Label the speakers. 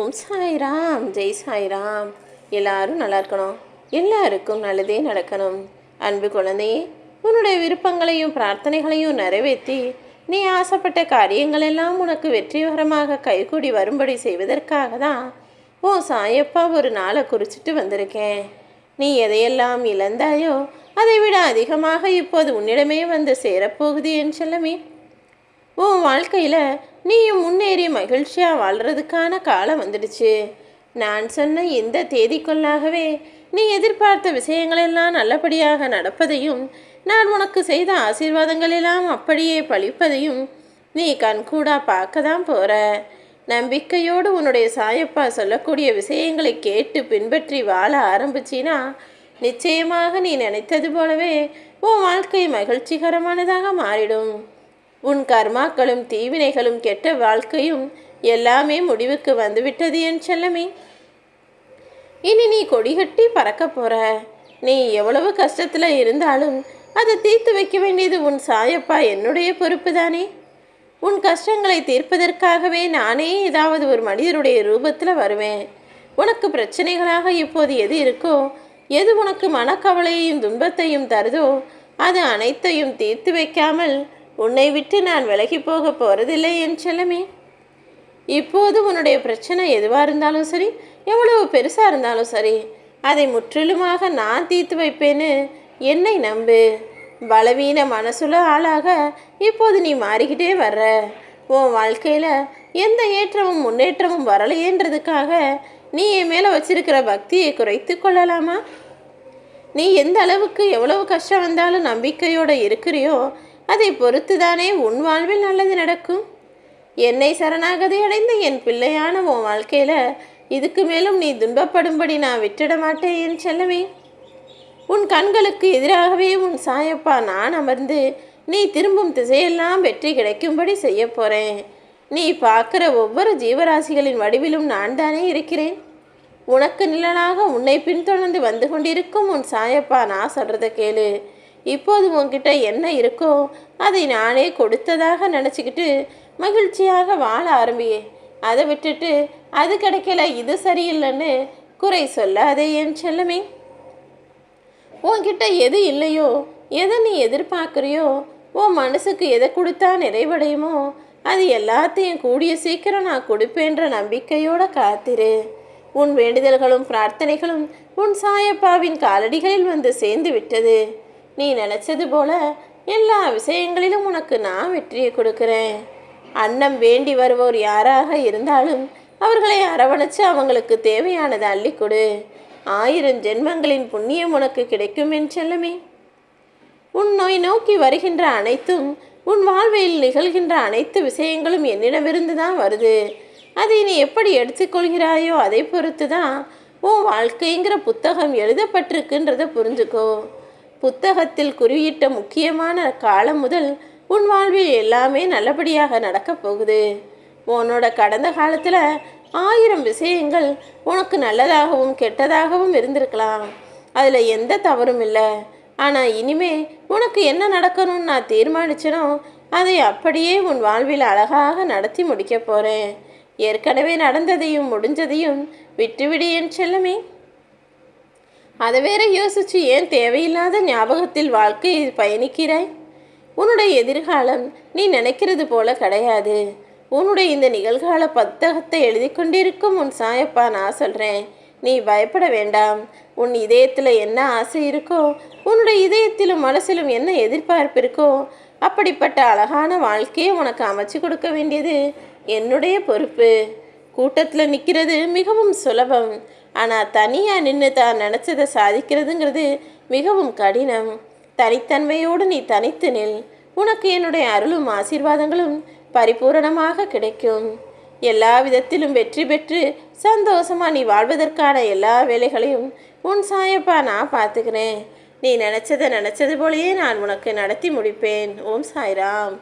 Speaker 1: ஓம் சாய்ராம், ஜெய் சாய்ராம். எல்லாரும் நல்லா இருக்கணும், எல்லாருக்கும் நல்லதே நடக்கணும். அன்பு குழந்தையே, உன்னுடைய விருப்பங்களையும் பிரார்த்தனைகளையும் நிறைவேற்றி நீ ஆசைப்பட்ட காரியங்கள் எல்லாம் உனக்கு வெற்றிகரமாக கைகூடி வரும்படி செய்வதற்காக தான் ஓ சாயப்பா ஒரு நாளை குறிச்சிட்டு வந்திருக்கேன். நீ எதையெல்லாம் இழந்தாயோ அதை விட அதிகமாக இப்போது உன்னிடமே வந்து சேரப்போகுது என் செல்லமே. உன் வாழ்க்கையில் நீயும் முன்னேறி மகிழ்ச்சியாக வாழ்கிறதுக்கான காலம் வந்துடுச்சு. நான் சொன்ன இந்த தேதிக்குள்ளாகவே நீ எதிர்பார்த்த விஷயங்களெல்லாம் நல்லபடியாக நடப்பதையும் நான் உனக்கு செய்த ஆசீர்வாதங்களெல்லாம் அப்படியே பழிப்பதையும் நீ கண்கூடா பார்க்க தான் போகிற. நம்பிக்கையோடு உன்னுடைய சாயப்பா சொல்லக்கூடிய விஷயங்களை கேட்டு பின்பற்றி வாழ ஆரம்பிச்சினா நிச்சயமாக நீ நினைத்தது போலவே உன் வாழ்க்கை மகிழ்ச்சிகரமானதாக மாறிடும். உன் கர்மாக்களும் தீவினைகளும் கெட்ட வாழ்க்கையும் எல்லாமே முடிவுக்கு வந்துவிட்டது என் செல்லமே. இனி நீ கொடிகட்டி பறக்க போற. நீ எவ்வளவு கஷ்டத்தில் இருந்தாலும் அதை தீர்த்து வைக்க வேண்டியது உன் சாயப்பா என்னுடைய பொறுப்பு தானே. உன் கஷ்டங்களை தீர்ப்பதற்காகவே நானே ஏதாவது ஒரு மனிதருடைய ரூபத்தில் வருவேன். உனக்கு பிரச்சனைகளாக இப்போது எது இருக்கோ, எது உனக்கு மனக்கவலையையும் துன்பத்தையும் தருதோ அது அனைத்தையும் தீர்த்து வைக்காமல் உன்னை விட்டு நான் விலகி போக போகிறதில்லை என் செல்லமே. இப்போது உன்னுடைய பிரச்சனை எதுவாக இருந்தாலும் சரி, எவ்வளவு பெருசாக இருந்தாலும் சரி, அதை முற்றிலுமாக நான் தீர்த்து வைப்பேன்னு என்னை நம்பு. பலவீன மனசுல ஆளாக இப்போது நீ மாறிக்கிட்டே வர்ற. உன் வாழ்க்கையில் எந்த ஏற்றமும் முன்னேற்றமும் வரலையேன்றதுக்காக நீ என் மேலே வச்சிருக்கிற பக்தியை குறைத்து கொள்ளலாமா? நீ எந்த அளவுக்கு எவ்வளவு கஷ்டம் வந்தாலும் நம்பிக்கையோடு இருக்கிறியோ அதை பொறுத்துதானே உன் வாழ்வில் நல்லது நடக்கும். என்னை சரணாகதி அடைந்த என் பிள்ளையான உன் வாழ்க்கையில் இதுக்கு மேலும் நீ துன்பப்படும்படி நான் விட்டுட மாட்டேன் என் செல்லமே. உன் கண்களுக்கு எதிராகவே உன் சாயப்பா நான் அமர்ந்து நீ திரும்பும் திசையெல்லாம் வெற்றி கிடைக்கும்படி செய்ய போகிறேன். நீ பார்க்குற ஒவ்வொரு ஜீவராசிகளின் வடிவிலும் நான் தானே இருக்கிறேன். உனக்கு நிழலாக உன்னை பின்தொடர்ந்து வந்து கொண்டிருக்கும் உன் சாயப்பா நான் சொல்கிறத கேளு. இப்போது உன்கிட்ட என்ன இருக்கோ அதை நானே கொடுத்ததாக நினச்சிக்கிட்டு மகிழ்ச்சியாக வாழ ஆரம்பியே. அதை விட்டுட்டு அது கிடைக்கல இது சரியில்லைன்னு குறை சொல்லாதே என் செல்லமே. உன்கிட்ட எது இல்லையோ, எதை நீ எதிர்பார்க்குறியோ, உன் மனசுக்கு எதை கொடுத்தா நிறைவடையுமோ அது எல்லாத்தையும் கூடிய சீக்கிரம் நான் கொடுப்பேன்ற நம்பிக்கையோடு காத்திரு. உன் வேண்டுதல்களும் பிரார்த்தனைகளும் உன் சாயப்பாவின் காலடிகளில் வந்து சேர்ந்து விட்டது. நீ நினச்சது போல எல்லா விஷயங்களிலும் உனக்கு நான் வெற்றியை கொடுக்குறேன். அன்னம் வேண்டி வருவோர் யாராக இருந்தாலும் அவர்களை அரவணைச்சு அவங்களுக்கு தேவையானதை அள்ளி கொடு. 1000 ஜென்மங்களின் புண்ணியம் உனக்கு கிடைக்கும் என் செல்லமே. உன் நோய் நோக்கி வருகின்ற அனைத்தும், உன் வாழ்வில் நிகழ்கின்ற அனைத்து விஷயங்களும் என்னிடமிருந்து தான் வருது. அதை நீ எப்படி எடுத்துக்கொள்கிறாயோ அதை பொறுத்து தான் உன் வாழ்க்கைங்கிற புத்தகம் எழுதப்பட்டிருக்குன்றதை புரிஞ்சுக்கோ. புத்தகத்தில் குறியிட்ட முக்கியமான காலம் முதல் உன் வாழ்வில் எல்லாமே நல்லபடியாக நடக்கப் போகுது. உன்னோட கடந்த காலத்தில் 1000 விஷயங்கள் உனக்கு நல்லதாகவும் கெட்டதாகவும் இருந்திருக்கலாம். அதில் எந்த தவறும் இல்லை. ஆனால் இனிமே உனக்கு என்ன நடக்கணும்னு நான் தீர்மானிச்சனோ அதை அப்படியே உன் வாழ்வில் அழகாக நடத்தி முடிக்க போகிறேன். ஏற்கனவே நடந்ததையும் முடிஞ்சதையும் விட்டுவிடு என் செல்லமே. அதை வேற யோசிச்சு ஏன் தேவையில்லாத ஞாபகத்தில் வாழ்க்கையை பயணிக்கிறாய்? உன்னுடைய எதிர்காலம் நீ நினைக்கிறது போல கிடையாது. உன்னுடைய இந்த நிகழ்கால புத்தகத்தை எழுதி கொண்டிருக்கும் உன் சாயப்பா நான் சொல்கிறேன், நீ பயப்பட வேண்டாம். உன் இதயத்தில் என்ன ஆசை இருக்கோ, உன்னுடைய இதயத்திலும் மனசிலும் என்ன எதிர்பார்ப்பு இருக்கோ அப்படிப்பட்ட அழகான வாழ்க்கையை உனக்கு அமைச்சு கொடுக்க வேண்டியது என்னுடைய பொறுப்பு. கூட்டத்தில் நிற்கிறது மிகவும் சுலபம். ஆனால் தனியாக நின்று தான் நினச்சதை சாதிக்கிறதுங்கிறது மிகவும் கடினம். தனித்தன்மையோடு நீ தனித்து நில். உனக்கு என்னுடைய அருளும் ஆசீர்வாதங்களும் பரிபூரணமாக கிடைக்கும். எல்லா விதத்திலும் வெற்றி பெற்று சந்தோஷமாக நீ வாழ்வதற்கான எல்லா வேலைகளையும் உன் சாயப்பா நான் பார்த்துக்கிறேன். நீ நினச்சது போலேயே நான் உனக்கு நடத்தி முடிப்பேன். ஓம் சாய்ராம்.